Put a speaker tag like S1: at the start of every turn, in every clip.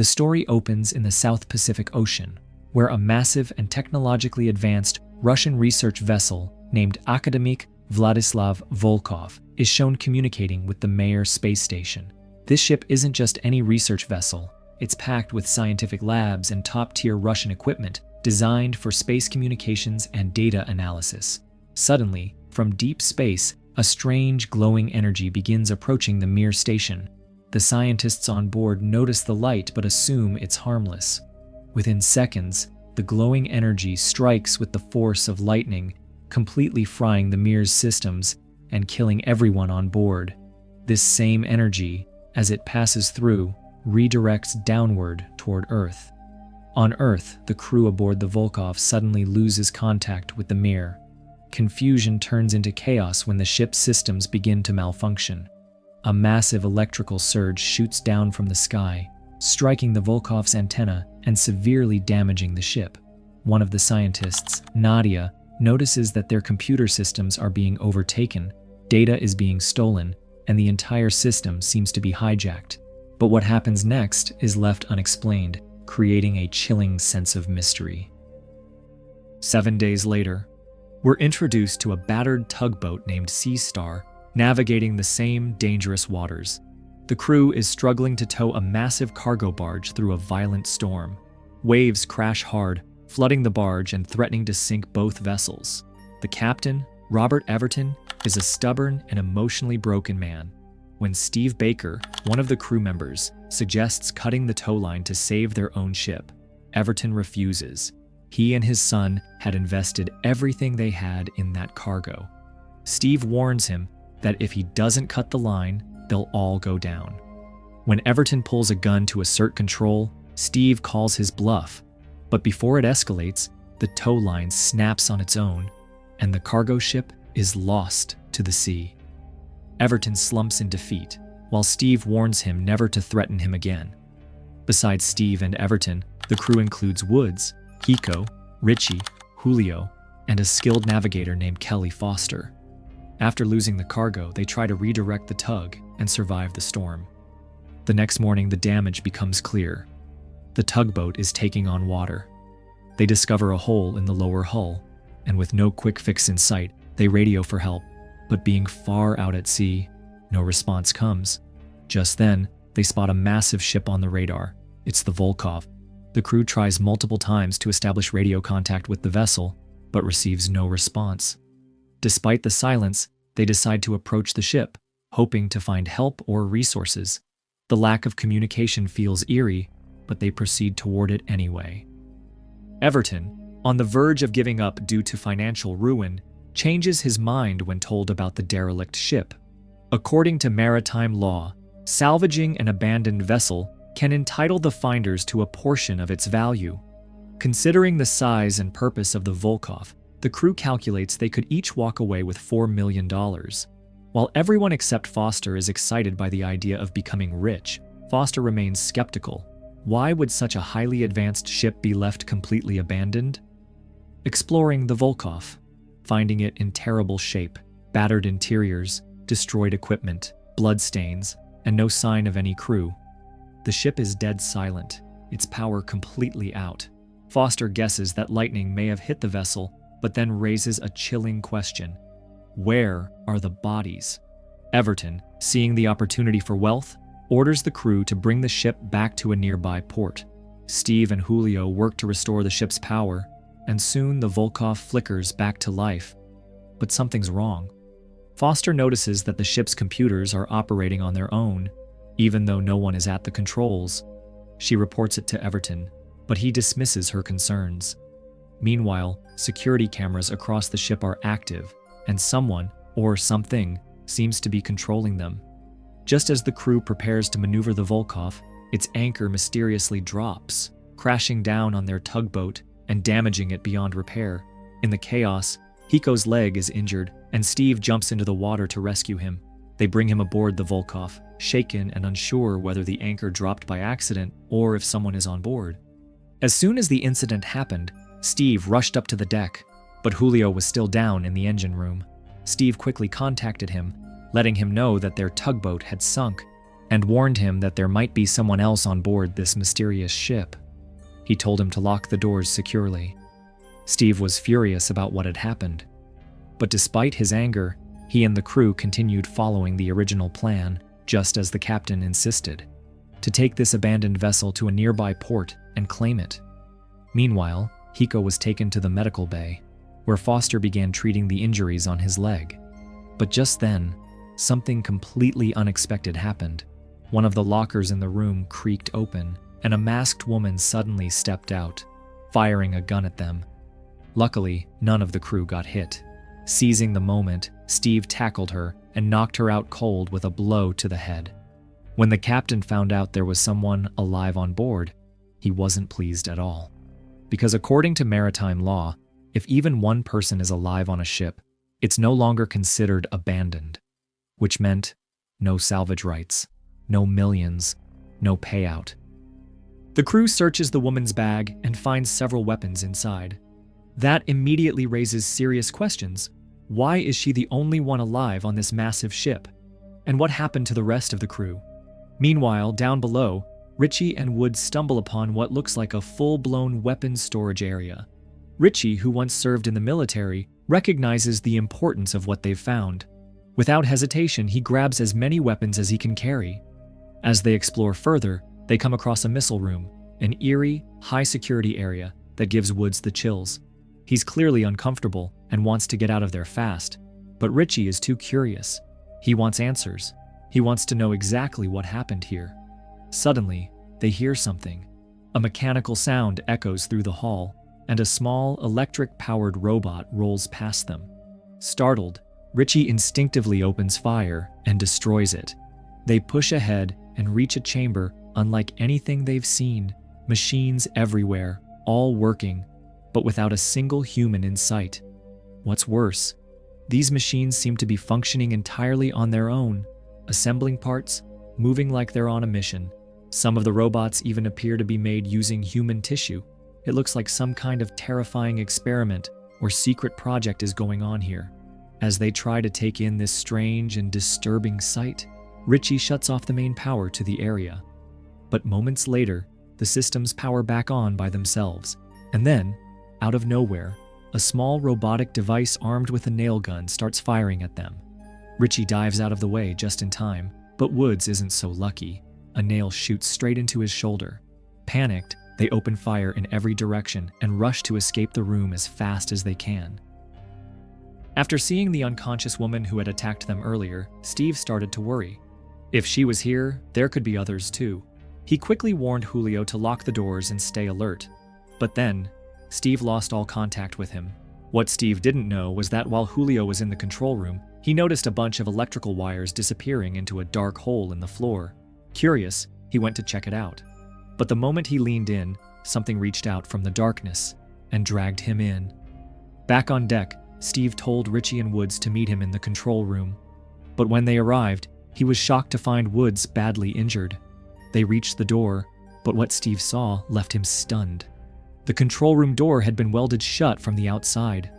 S1: The story opens in the South Pacific Ocean, where a massive and technologically advanced Russian research vessel named Akademik Vladislav Vulkoff is shown communicating with the Mir space station. This ship isn't just any research vessel, it's packed with scientific labs and top-tier Russian equipment designed for space communications and data analysis. Suddenly, from deep space, a strange glowing energy begins approaching the Mir station. The scientists on board notice the light but assume it's harmless. Within seconds, the glowing energy strikes with the force of lightning, completely frying the Mir's systems and killing everyone on board. This same energy, as it passes through, redirects downward toward Earth. On Earth, the crew aboard the Vulkoff suddenly loses contact with the Mir. Confusion turns into chaos when the ship's systems begin to malfunction. A massive electrical surge shoots down from the sky, striking the Vulkoff's antenna and severely damaging the ship. One of the scientists, Nadia, notices that their computer systems are being overtaken, data is being stolen, and the entire system seems to be hijacked. But what happens next is left unexplained, creating a chilling sense of mystery. 7 days later, we're introduced to a battered tugboat named Sea Star, navigating the same dangerous waters. The crew is struggling to tow a massive cargo barge through a violent storm. Waves crash hard, flooding the barge and threatening to sink both vessels. The captain, Robert Everton, is a stubborn and emotionally broken man. When Steve Baker, one of the crew members, suggests cutting the tow line to save their own ship, Everton refuses. He and his son had invested everything they had in that cargo. Steve warns him that if he doesn't cut the line, they'll all go down. When Everton pulls a gun to assert control, Steve calls his bluff. But before it escalates, the tow line snaps on its own, and the cargo ship is lost to the sea. Everton slumps in defeat, while Steve warns him never to threaten him again. Besides Steve and Everton, the crew includes Woods, Hiko, Richie, Julio, and a skilled navigator named Kelly Foster. After losing the cargo, they try to redirect the tug and survive the storm. The next morning, the damage becomes clear. The tugboat is taking on water. They discover a hole in the lower hull, and with no quick fix in sight, they radio for help. But being far out at sea, no response comes. Just then, they spot a massive ship on the radar. It's the Vulkoff. The crew tries multiple times to establish radio contact with the vessel, but receives no response. Despite the silence, they decide to approach the ship, hoping to find help or resources. The lack of communication feels eerie, but they proceed toward it anyway. Everton, on the verge of giving up due to financial ruin, changes his mind when told about the derelict ship. According to maritime law, salvaging an abandoned vessel can entitle the finders to a portion of its value. Considering the size and purpose of the Vulkoff, the crew calculates they could each walk away with $4 million. While everyone except Foster is excited by the idea of becoming rich, Foster remains skeptical. Why would such a highly advanced ship be left completely abandoned? Exploring the Vulkoff, finding it in terrible shape, battered interiors, destroyed equipment, bloodstains, and no sign of any crew. The ship is dead silent, its power completely out. Foster guesses that lightning may have hit the vessel, but then raises a chilling question. Where are the bodies? Everton, seeing the opportunity for wealth, orders the crew to bring the ship back to a nearby port. Steve and Julio work to restore the ship's power, and soon the Vulkoff flickers back to life. But something's wrong. Foster notices that the ship's computers are operating on their own, even though no one is at the controls. She reports it to Everton, but he dismisses her concerns. Meanwhile, security cameras across the ship are active, and someone, or something, seems to be controlling them. Just as the crew prepares to maneuver the Vulkoff, its anchor mysteriously drops, crashing down on their tugboat and damaging it beyond repair. In the chaos, Hiko's leg is injured, and Steve jumps into the water to rescue him. They bring him aboard the Vulkoff, shaken and unsure whether the anchor dropped by accident or if someone is on board. As soon as the incident happened, Steve rushed up to the deck, but Julio was still down in the engine room. Steve quickly contacted him, letting him know that their tugboat had sunk. and warned him that there might be someone else on board this mysterious ship. He told him to lock the doors securely. Steve was furious about what had happened, but despite his anger, he and the crew continued following the original plan, just as the captain insisted, to take this abandoned vessel to a nearby port and claim it. Meanwhile, Hiko was taken to the medical bay, where Foster began treating the injuries on his leg. But just then, something completely unexpected happened. One of the lockers in the room creaked open, and a masked woman suddenly stepped out, firing a gun at them. Luckily, none of the crew got hit. Seizing the moment, Steve tackled her and knocked her out cold with a blow to the head. When the captain found out there was someone alive on board, he wasn't pleased at all. Because according to maritime law, if even one person is alive on a ship, it's no longer considered abandoned, which meant no salvage rights, no millions, no payout. The crew searches the woman's bag and finds several weapons inside. That immediately raises serious questions. Why is she the only one alive on this massive ship? And what happened to the rest of the crew? Meanwhile, down below, Richie and Woods stumble upon what looks like a full-blown weapons storage area. Richie, who once served in the military, recognizes the importance of what they've found. Without hesitation, he grabs as many weapons as he can carry. As they explore further, they come across a missile room, an eerie, high-security area that gives Woods the chills. He's clearly uncomfortable and wants to get out of there fast, but Richie is too curious. He wants answers. He wants to know exactly what happened here. Suddenly, they hear something. A mechanical sound echoes through the hall, and a small, electric-powered robot rolls past them. Startled, Richie instinctively opens fire and destroys it. They push ahead and reach a chamber unlike anything they've seen. Machines everywhere, all working, but without a single human in sight. What's worse, these machines seem to be functioning entirely on their own, assembling parts, moving like they're on a mission. Some of the robots even appear to be made using human tissue. It looks like some kind of terrifying experiment or secret project is going on here. As they try to take in this strange and disturbing sight, Richie shuts off the main power to the area. But moments later, the systems power back on by themselves. And then, out of nowhere, a small robotic device armed with a nail gun starts firing at them. Richie dives out of the way just in time, but Woods isn't so lucky. A nail shoots straight into his shoulder. Panicked, they open fire in every direction and rush to escape the room as fast as they can. After seeing the unconscious woman who had attacked them earlier, Steve started to worry. If she was here, there could be others too. He quickly warned Julio to lock the doors and stay alert. But then, Steve lost all contact with him. What Steve didn't know was that while Julio was in the control room, he noticed a bunch of electrical wires disappearing into a dark hole in the floor. Curious, he went to check it out. But the moment he leaned in, something reached out from the darkness and dragged him in. Back on deck, Steve told Richie and Woods to meet him in the control room. But when they arrived, he was shocked to find Woods badly injured. They reached the door, but what Steve saw left him stunned. The control room door had been welded shut from the outside.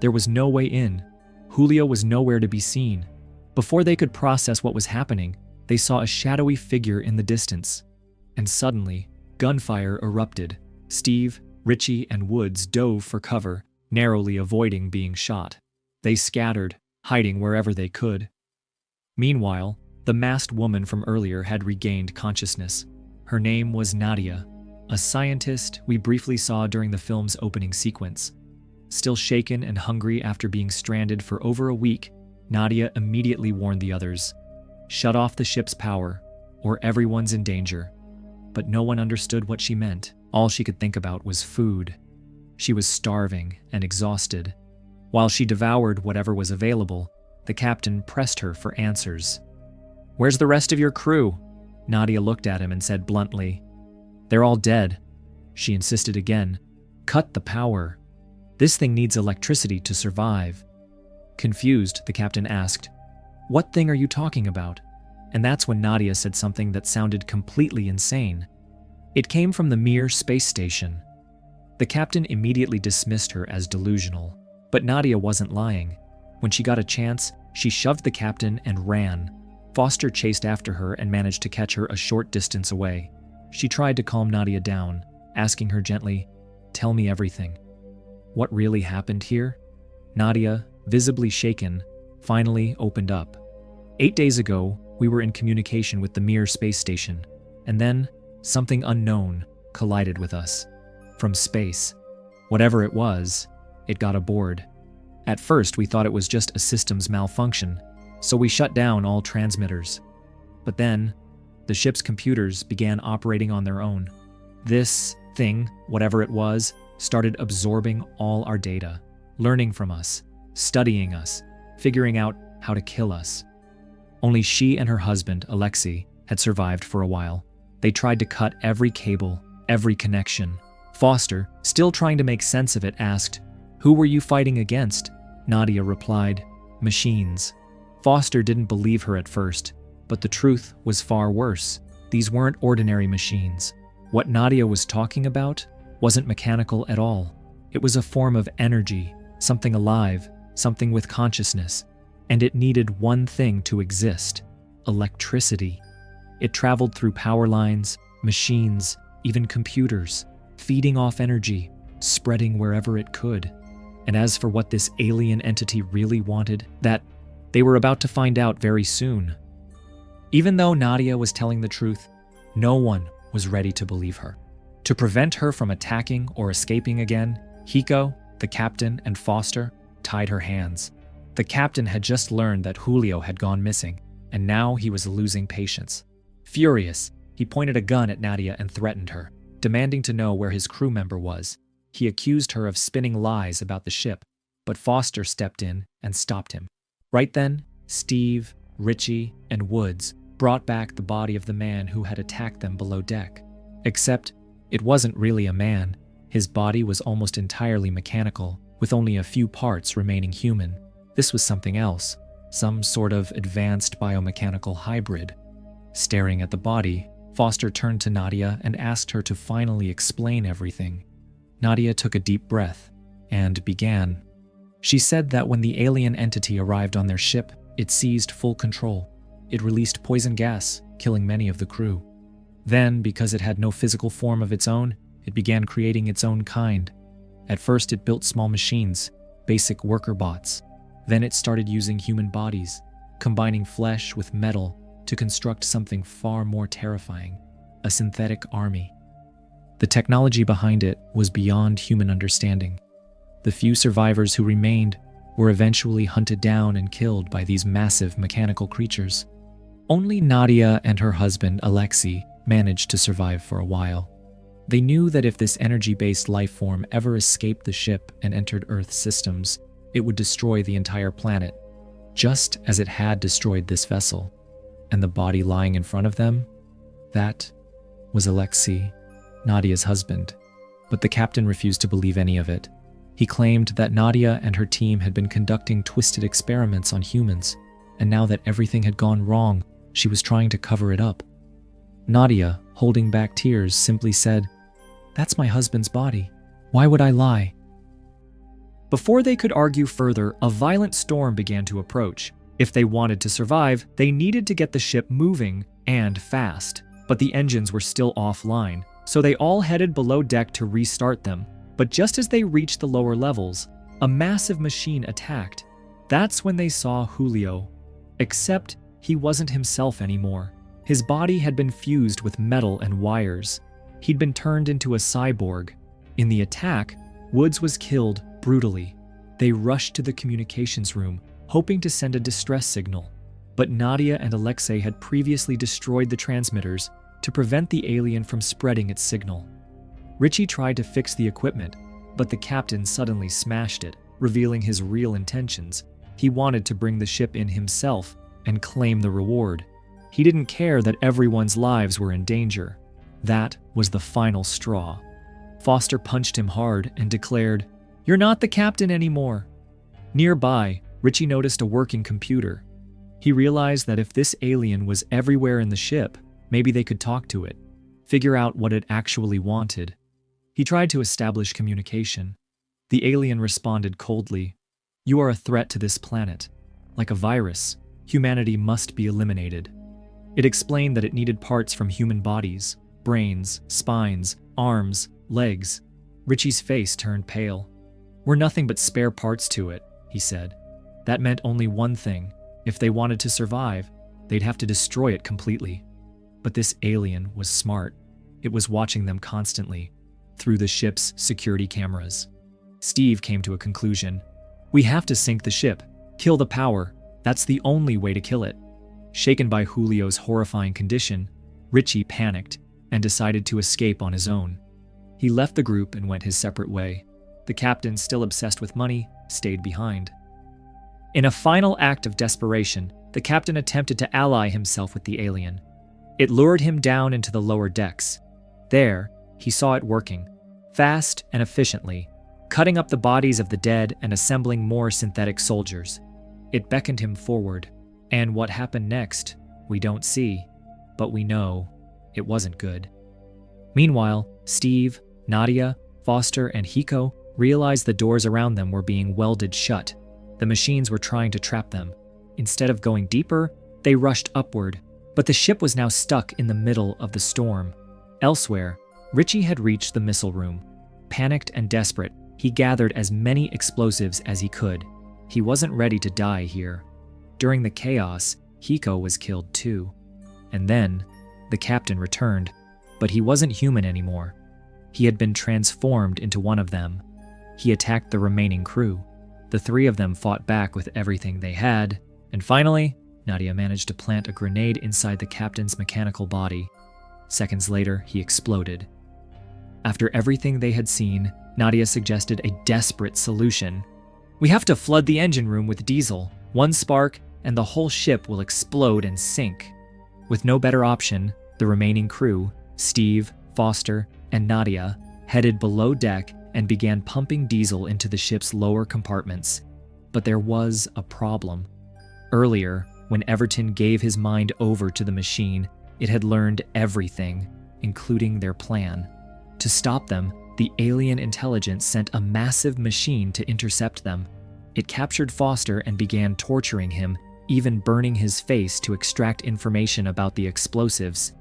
S1: There was no way in. Julio was nowhere to be seen. Before they could process what was happening, they saw a shadowy figure in the distance. And suddenly, gunfire erupted. Steve, Richie, and Woods dove for cover, narrowly avoiding being shot. They scattered, hiding wherever they could. Meanwhile, the masked woman from earlier had regained consciousness. Her name was Nadia, a scientist we briefly saw during the film's opening sequence. Still shaken and hungry after being stranded for over a week, Nadia immediately warned the others. Shut off the ship's power, or everyone's in danger. But no one understood what she meant. All she could think about was food. She was starving and exhausted. While she devoured whatever was available, the captain pressed her for answers. "Where's the rest of your crew?" Nadia looked at him and said bluntly. "They're all dead." She insisted again. "Cut the power. This thing needs electricity to survive." Confused, the captain asked, "What thing are you talking about?" And that's when Nadia said something that sounded completely insane. It came from the Mir space station. The captain immediately dismissed her as delusional, but Nadia wasn't lying. When she got a chance, she shoved the captain and ran. Foster chased after her and managed to catch her a short distance away. She tried to calm Nadia down, asking her gently, "Tell me everything. What really happened here?" Nadia, visibly shaken, finally opened up. 8 days ago, we were in communication with the Mir space station, and then something unknown collided with us. From space. Whatever it was, it got aboard. At first, we thought it was just a systems malfunction, so we shut down all transmitters. But then, the ship's computers began operating on their own. This thing, whatever it was, started absorbing all our data, learning from us, studying us, figuring out how to kill us. Only she and her husband, Alexei, had survived for a while. They tried to cut every cable, every connection. Foster, still trying to make sense of it, asked, "Who were you fighting against?" Nadia replied, "Machines." Foster didn't believe her at first, but the truth was far worse. These weren't ordinary machines. What Nadia was talking about wasn't mechanical at all. It was a form of energy, something alive, something with consciousness, and it needed one thing to exist: electricity. It traveled through power lines, machines, even computers, feeding off energy, spreading wherever it could. And as for what this alien entity really wanted, that they were about to find out very soon. Even though Nadia was telling the truth, no one was ready to believe her. To prevent her from attacking or escaping again, Hiko, the captain, and Foster tied her hands. The captain had just learned that Julio had gone missing, and now he was losing patience. Furious, he pointed a gun at Nadia and threatened her, demanding to know where his crew member was. He accused her of spinning lies about the ship, but Foster stepped in and stopped him. Right then, Steve, Richie, and Woods brought back the body of the man who had attacked them below deck. Except, it wasn't really a man. His body was almost entirely mechanical, with only a few parts remaining human. This was something else, some sort of advanced biomechanical hybrid. Staring at the body, Foster turned to Nadia and asked her to finally explain everything. Nadia took a deep breath and began. She said that when the alien entity arrived on their ship, it seized full control. It released poison gas, killing many of the crew. Then, because it had no physical form of its own, it began creating its own kind. At first, it built small machines, basic worker bots. Then it started using human bodies, combining flesh with metal to construct something far more terrifying, a synthetic army. The technology behind it was beyond human understanding. The few survivors who remained were eventually hunted down and killed by these massive mechanical creatures. Only Nadia and her husband, Alexei, managed to survive for a while. They knew that if this energy-based life form ever escaped the ship and entered Earth's systems, it would destroy the entire planet, just as it had destroyed this vessel. And the body lying in front of them? That was Alexei, Nadia's husband. But the captain refused to believe any of it. He claimed that Nadia and her team had been conducting twisted experiments on humans, and now that everything had gone wrong, she was trying to cover it up. Nadia, holding back tears, simply said, "That's my husband's body. Why would I lie?" Before they could argue further, a violent storm began to approach. If they wanted to survive, they needed to get the ship moving, and fast. But the engines were still offline, so they all headed below deck to restart them. But just as they reached the lower levels, a massive machine attacked. That's when they saw Julio. Except he wasn't himself anymore. His body had been fused with metal and wires. He'd been turned into a cyborg. In the attack, Woods was killed brutally. They rushed to the communications room, hoping to send a distress signal. But Nadia and Alexei had previously destroyed the transmitters to prevent the alien from spreading its signal. Richie tried to fix the equipment, but the captain suddenly smashed it, revealing his real intentions. He wanted to bring the ship in himself and claim the reward. He didn't care that everyone's lives were in danger. That was the final straw. Foster punched him hard and declared, "You're not the captain anymore." Nearby, Richie noticed a working computer. He realized that if this alien was everywhere in the ship, maybe they could talk to it, figure out what it actually wanted. He tried to establish communication. The alien responded coldly, "You are a threat to this planet, like a virus. humanity must be eliminated. It explained that it needed parts from human bodies, brains, spines, arms, legs. Richie's face turned pale. "We're nothing but spare parts to it," he said. That meant only one thing. If they wanted to survive, they'd have to destroy it completely. But this alien was smart. It was watching them constantly, through the ship's security cameras. Steve came to a conclusion. "We have to sink the ship, kill the power. That's the only way to kill it." Shaken by Julio's horrifying condition, Richie panicked and decided to escape on his own. He left the group and went his separate way. The captain, still obsessed with money, stayed behind. In a final act of desperation, the captain attempted to ally himself with the alien. It lured him down into the lower decks. There, he saw it working, fast and efficiently, cutting up the bodies of the dead and assembling more synthetic soldiers. It beckoned him forward, and what happened next, we don't see, but we know it wasn't good. Meanwhile, Steve, Nadia, Foster, and Hiko realized the doors around them were being welded shut. The machines were trying to trap them. Instead of going deeper, they rushed upward, but the ship was now stuck in the middle of the storm. Elsewhere, Richie had reached the missile room. Panicked and desperate, he gathered as many explosives as he could. He wasn't ready to die here. During the chaos, Hiko was killed too. And then, the captain returned, but he wasn't human anymore. He had been transformed into one of them. He attacked the remaining crew. The three of them fought back with everything they had, and finally, Nadia managed to plant a grenade inside the captain's mechanical body. Seconds later, he exploded. After everything they had seen, Nadia suggested a desperate solution. "We have to flood the engine room with diesel. One spark, and the whole ship will explode and sink." With no better option, the remaining crew, Steve, Foster, and Nadia, headed below deck and began pumping diesel into the ship's lower compartments. But there was a problem. Earlier, when Everton gave his mind over to the machine, it had learned everything, including their plan. To stop them, the alien intelligence sent a massive machine to intercept them. It captured Foster and began torturing him, even burning his face to extract information about the explosives.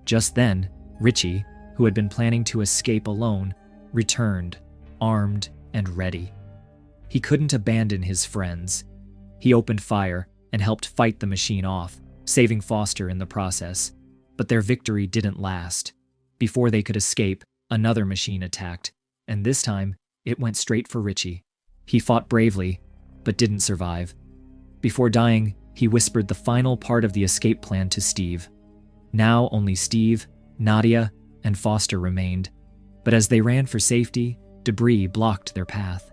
S1: Just then, Richie, who had been planning to escape alone, returned, armed and ready. He couldn't abandon his friends. He opened fire and helped fight the machine off, saving Foster in the process. But their victory didn't last. Before they could escape, another machine attacked, and this time, it went straight for Richie. He fought bravely, but didn't survive. Before dying, he whispered the final part of the escape plan to Steve. Now only Steve, Nadia, and Foster remained. But as they ran for safety, debris blocked their path.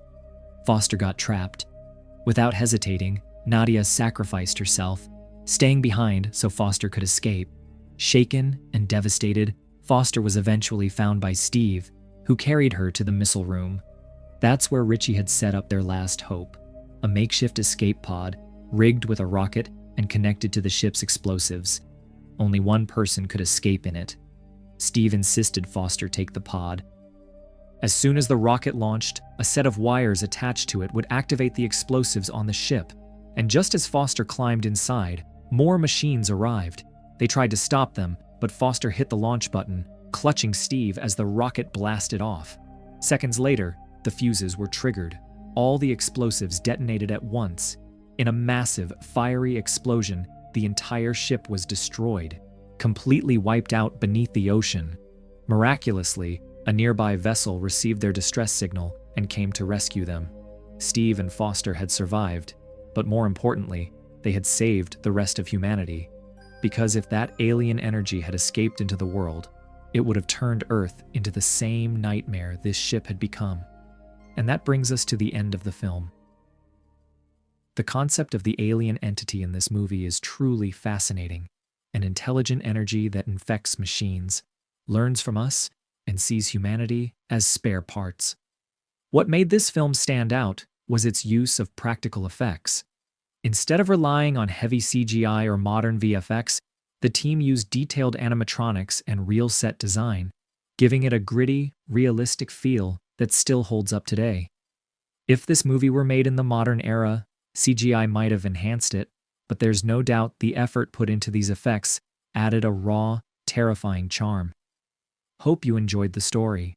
S1: Foster got trapped. Without hesitating, Nadia sacrificed herself, staying behind so Foster could escape. Shaken and devastated, Foster was eventually found by Steve, who carried her to the missile room. That's where Richie had set up their last hope, a makeshift escape pod, rigged with a rocket and connected to the ship's explosives. Only one person could escape in it. Steve insisted Foster take the pod. As soon as the rocket launched, a set of wires attached to it would activate the explosives on the ship, and just as Foster climbed inside, more machines arrived. They tried to stop them, but Foster hit the launch button, clutching Steve as the rocket blasted off. Seconds later, the fuses were triggered. All the explosives detonated at once. In a massive, fiery explosion, the entire ship was destroyed, completely wiped out beneath the ocean. Miraculously, a nearby vessel received their distress signal and came to rescue them. Steve and Foster had survived, but more importantly, they had saved the rest of humanity. Because if that alien energy had escaped into the world, it would have turned Earth into the same nightmare this ship had become. And that brings us to the end of the film. The concept of the alien entity in this movie is truly fascinating. An intelligent energy that infects machines, learns from us, and sees humanity as spare parts. What made this film stand out was its use of practical effects. Instead of relying on heavy CGI or modern VFX, the team used detailed animatronics and real set design, giving it a gritty, realistic feel that still holds up today. If this movie were made in the modern era, CGI might have enhanced it, But there's no doubt the effort put into these effects added a raw, terrifying charm. Hope you enjoyed the story.